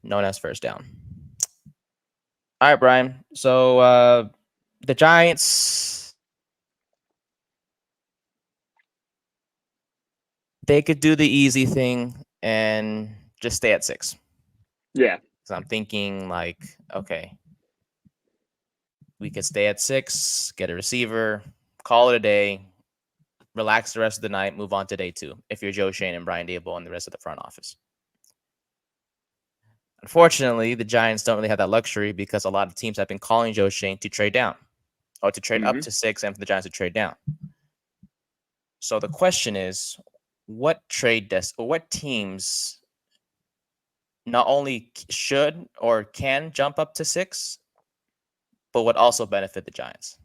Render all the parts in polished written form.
known as first down. All right, Brian. So the Giants, they could do the easy thing and just stay at 6. Yeah. So I'm thinking like, okay, we could stay at 6, get a receiver, call it a day, relax the rest of the night, move on to day 2. If you're Joe Shane and Brian Dable and the rest of the front office. Unfortunately, the Giants don't really have that luxury because a lot of teams have been calling Joe Shane to trade down or to trade up to 6 and for the Giants to trade down. So the question is, what teams not only should or can jump up to 6, but would also benefit the Giants?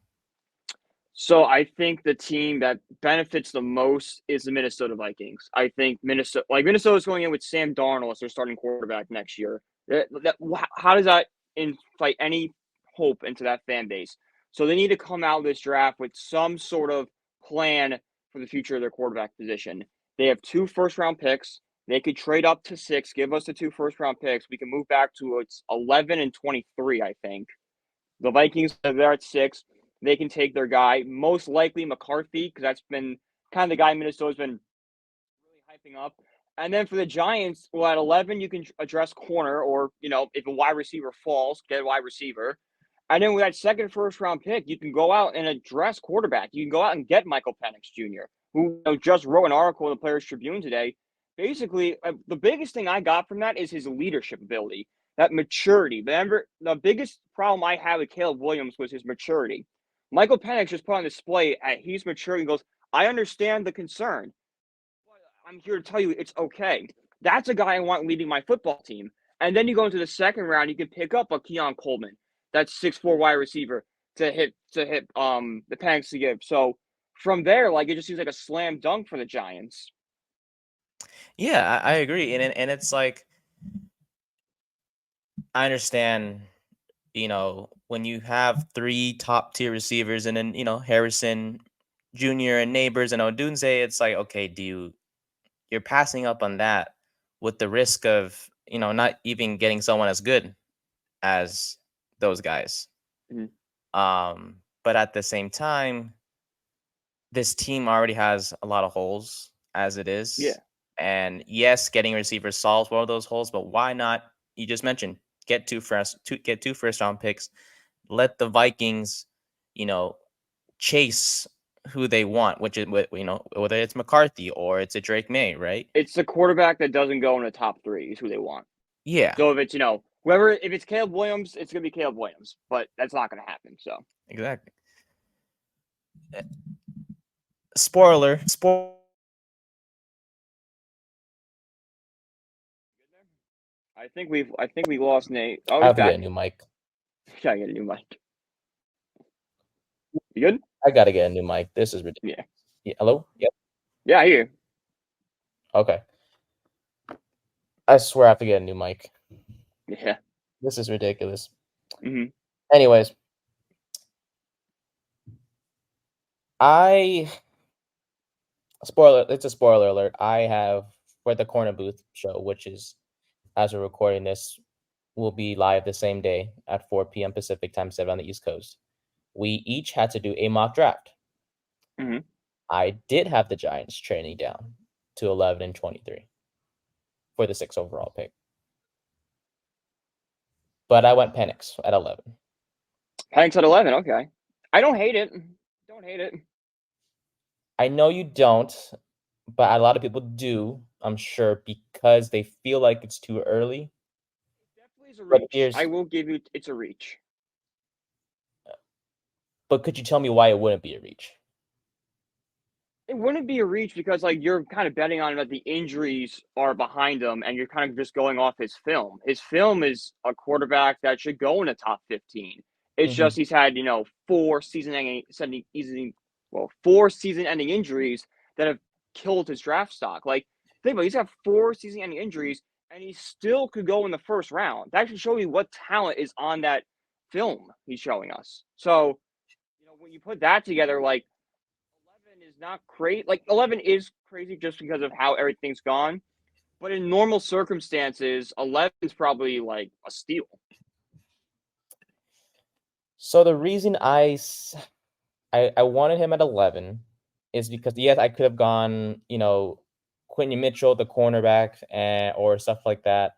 So I think the team that benefits the most is the Minnesota Vikings. I think Minnesota's going in with Sam Darnold as their starting quarterback next year. How does that invite any hope into that fan base? So they need to come out of this draft with some sort of plan for the future of their quarterback position. They have 2 first-round picks. They could trade up to 6, give us the 2 first-round picks. We can move back to it's 11 and 23, I think. The Vikings are there at 6. They can take their guy, most likely McCarthy, because that's been kind of the guy Minnesota's been really hyping up. And then for the Giants, well, at 11, you can address corner, or, if a wide receiver falls, get a wide receiver. And then with that second first-round pick, you can go out and address quarterback. You can go out and get Michael Penix Jr., who just wrote an article in the Players Tribune today. Basically, the biggest thing I got from that is his leadership ability, that maturity. Remember, the biggest problem I had with Caleb Williams was his maturity. Michael Penix just put on display he's mature and goes, I understand the concern. But I'm here to tell you it's okay. That's a guy I want leading my football team. And then you go into the second round, you can pick up a Keon Coleman, that's 6'4" wide receiver to hit the Penix to give. So from there, it just seems like a slam dunk for the Giants. Yeah, I agree. And it's like, I understand, when you have 3 top tier receivers and then, Harrison Jr. and Neighbors and Odunze, it's like, okay, you're passing up on that with the risk of, not even getting someone as good as those guys. Mm-hmm. But at the same time, this team already has a lot of holes as it is. Yeah. And yes, getting receivers solves one of those holes, but why not? You just mentioned get 2 first round picks. Let the Vikings, chase who they want, which is whether it's McCarthy or it's a Drake May, right? It's the quarterback that doesn't go in the top 3 is who they want. Yeah. So if it's if it's Caleb Williams, it's gonna be Caleb Williams, but that's not gonna happen. So exactly. Spoiler. I think we lost Nate. Oh, I he's have to get back. a new mic. Gotta get a new mic. You good? I gotta get a new mic. This is ridiculous. Yeah. Hello? Yep. Yeah, I hear you. Okay. I swear I have to get a new mic. Yeah. This is ridiculous. Mm-hmm. Anyways. It's a spoiler alert. I have, for the Corner Booth show, which is, as we're recording this, will be live the same day at 4 p.m. Pacific time, 7 on the East Coast. We each had to do a mock draft. Mm-hmm. I did have the Giants training down to 11 and 23 for the 6th overall pick. But I went Penix at 11. Penix at 11, okay. I don't hate it. Don't hate it. I know you don't, but a lot of people do, I'm sure, because they feel like it's too early. It definitely is a reach. I will give you it's a reach. But could you tell me why it wouldn't be a reach? It wouldn't be a reach because you're kind of betting on that the injuries are behind him and you're kind of just going off his film. His film is a quarterback that should go in the top 15. It's just he's had, 4 season-ending injuries that have killed his draft stock. Think about it, he's had 4 season-ending injuries and he still could go in the first round. That should show you what talent is on that film he's showing us. So, when you put that together, 11 is not crazy. 11 is crazy just because of how everything's gone. But in normal circumstances, 11 is probably like a steal. So the reason I wanted him at 11 is because, yes, I could have gone, Quentin Mitchell, the cornerback, or stuff like that.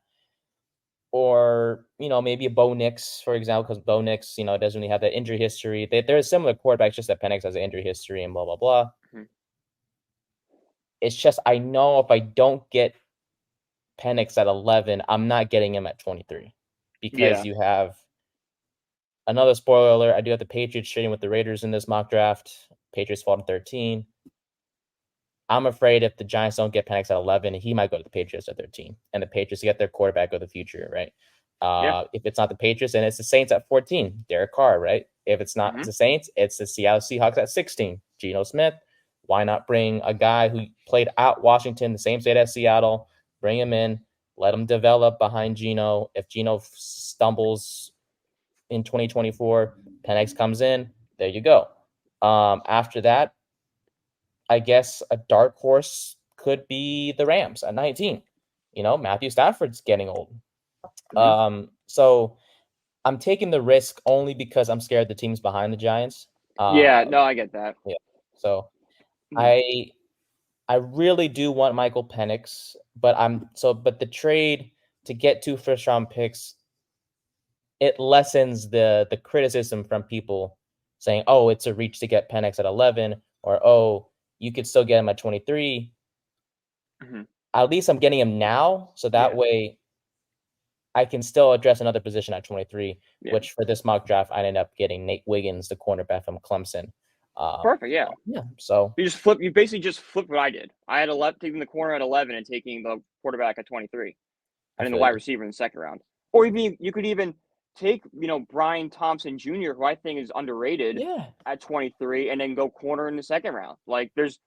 Or, maybe a Bo Nix, for example, because Bo Nix, doesn't really have that injury history. They're similar quarterbacks, just that Penix has an injury history and blah, blah, blah. Mm-hmm. It's just I know if I don't get Penix at 11, I'm not getting him at 23 because you have another spoiler alert. I do have the Patriots trading with the Raiders in this mock draft. Patriots fall to 13. I'm afraid if the Giants don't get Penix at 11, he might go to the Patriots at 13, and the Patriots get their quarterback of the future, right? If it's not the Patriots, and it's the Saints at 14, Derek Carr, right? If it's not the Saints, it's the Seattle Seahawks at 16, Geno Smith. Why not bring a guy who played out Washington, the same state as Seattle, bring him in, let him develop behind Geno. If Geno stumbles in 2024, Penix comes in, there you go. After that, I guess a dark horse could be the Rams at 19. Matthew Stafford's getting old. So I'm taking the risk only because I'm scared the team's behind the Giants. No, I get that. Yeah. So I really do want Michael Penix, but the trade to get 2 first-round picks, it lessens the criticism from people saying, "Oh, it's a reach to get Penix at 11," or "Oh, you could still get him at 23." At least I'm getting him now, so that way I can still address another position at 23, which for this mock draft, I ended up getting Nate Wiggins, the cornerback from Clemson. Perfect, yeah. Yeah, so you basically just flipped what I did. I had taking the corner at 11 and taking the quarterback at 23, and then the wide receiver in the second round. Or you could even take, Brian Thompson Jr., who I think is underrated, at 23, and then go corner in the second round. Like, there's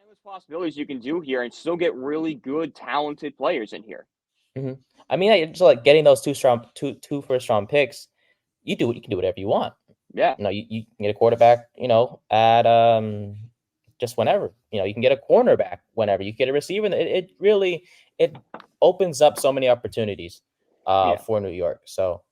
endless possibilities you can do here and still get really good, talented players in here. I mean, just like getting those two first round picks, you can do whatever you want. Yeah. You can get a quarterback, at just whenever. You can get a cornerback whenever. You get a receiver. It really opens up so many opportunities for New York. So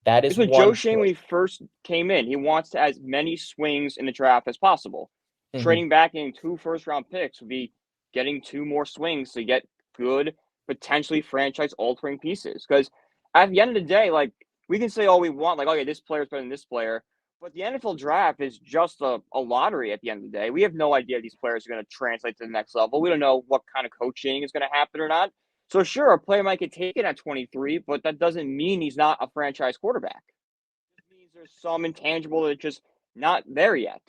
that is what one Joe Schoen, when he first came in, he wants to as many swings in the draft as possible. Trading back in 2 first-round picks would be getting 2 more swings to get good, potentially franchise-altering pieces. Because at the end of the day, like, we can say all we want, like, okay, this player's better than this player, but the NFL draft is just a lottery at the end of the day. We have no idea these players are going to translate to the next level. We don't know what kind of coaching is going to happen or not. So sure, a player might get taken at 23, but that doesn't mean he's not a franchise quarterback. It means there's some intangible that's just not there yet.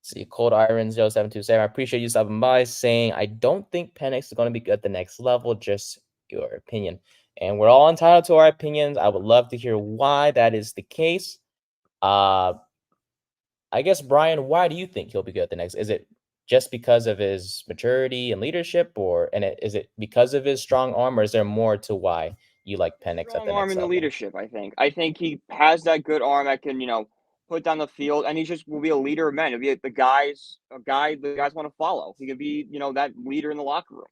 See, Cold Irons 0727. I appreciate you stopping by, saying I don't think Penix is going to be good at the next level. Just your opinion. And we're all entitled to our opinions. I would love to hear why that is the case. I guess, Brian, why do you think he'll be good at the next? Is it just because of his maturity and leadership, is it because of his strong arm, or is there more to why you like Penix at the next level? Strong arm in the leadership, I think. I think he has that good arm that can, put down the field, and he just will be a leader of men. He'll be a guy the guys want to follow. He could be, that leader in the locker room.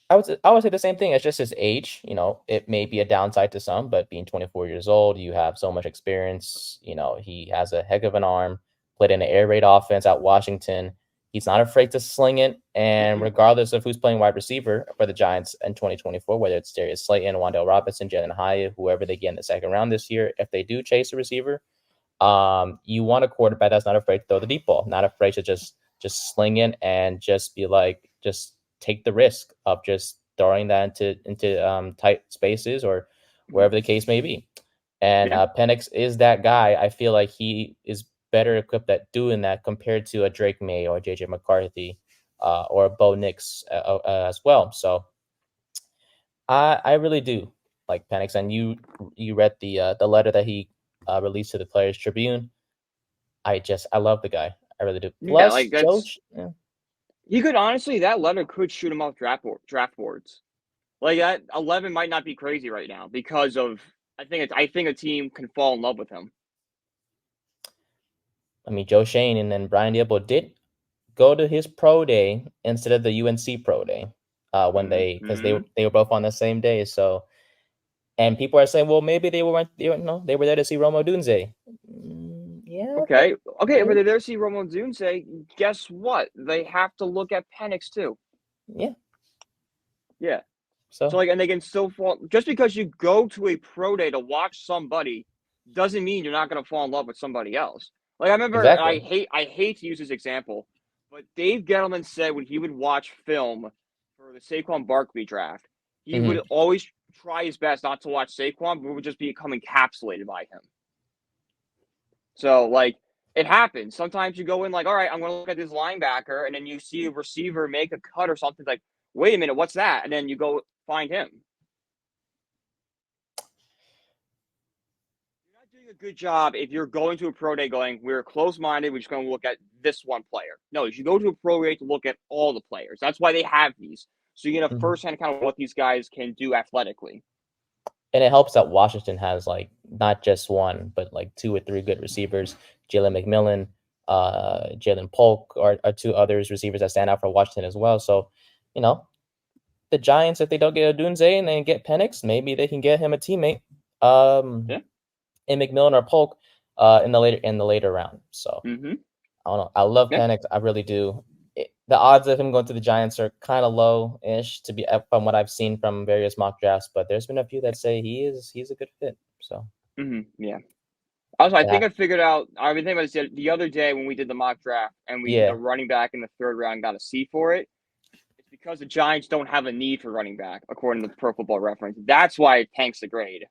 I would say the same thing. It's just his age. It may be a downside to some, but being 24 years old, you have so much experience. He has a heck of an arm. Played in an air raid offense at Washington. He's not afraid to sling it. And regardless of who's playing wide receiver for the Giants in 2024, whether it's Darius Slayton, Wan'Dale Robinson, Jalen Hyatt, whoever they get in the second round this year, if they do chase a receiver, you want a quarterback that's not afraid to throw the deep ball, not afraid to just sling it and just be like, just take the risk of just throwing that into tight spaces or wherever the case may be. And Penix is that guy. I feel like he is better equipped at doing that compared to a Drake May or JJ McCarthy or a Bo Nix as well. So I really do like Penix. And you read the letter that he released to the Players Tribune. I love the guy. I really do. Plus, he could honestly, that letter could shoot him off draft boards. Like, that 11 might not be crazy right now because of I think a team can fall in love with him. I mean, Joe Schoen and then Brian Diablo did go to his pro day instead of the UNC pro day when because they were both on the same day. So, and people are saying, well, maybe they were there to see Romo Dunze. Yeah. Okay. But they're there to see Romo Dunze. Guess what? They have to look at Penix too. Yeah. Yeah. So like, and they can still fall. Just because you go to a pro day to watch somebody doesn't mean you're not going to fall in love with somebody else. Like I remember, exactly. I hate to use this example, but Dave Gettleman said when he would watch film for the Saquon Barkley draft, he would always try his best not to watch Saquon, but would just become encapsulated by him. So like it happens. Sometimes you go in like, all right, I'm going to look at this linebacker, and then you see a receiver make a cut or something like, wait a minute, what's that? And then you go find him. You're not doing a good job if you're going to a pro day going, we're close-minded, we're just going to look at this one player. No, you should go to a pro day to look at all the players. That's why they have these. So you get a first-hand account of what these guys can do athletically. And it helps that Washington has like not just one, but like 2 or 3 good receivers. Jalen McMillan, Jalen Polk are 2 others receivers that stand out for Washington as well. So, the Giants, if they don't get Odunze and they get Penix, maybe they can get him a teammate. In McMillan or Polk in the later round. So I don't know. I love Penix. I really do. The odds of him going to the Giants are kind of low-ish to be from what I've seen from various mock drafts, but there's been a few that say he's a good fit. So yeah. Also, I think I figured out. I've been thinking about this the other day when we did the mock draft and we did a running back in the 3rd round, got a C for it. It's because the Giants don't have a need for running back, according to Pro Football Reference. That's why it tanks the grade.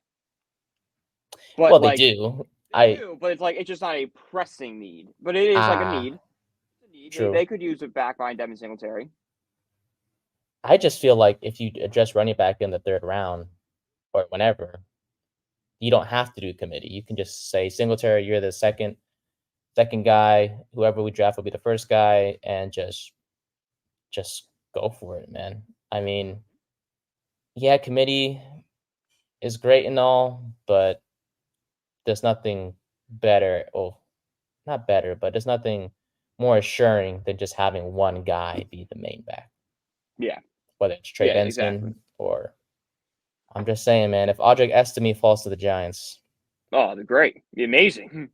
But well, they do. They do, but it's like it's just not a pressing need. But it is like a need. It's a need. True. They could use it back behind Devin Singletary. I just feel like if you address running back in the 3rd round or whenever, you don't have to do committee. You can just say, Singletary, you're the second guy. Whoever we draft will be the first guy, and just go for it, man. I mean, yeah, committee is great and all, but there's nothing better, or not better, but there's nothing more assuring than just having one guy be the main back. Yeah. Whether it's Trey Benson or I'm just saying, man, if Audric Estime falls to the Giants. Oh, they're great. Be amazing.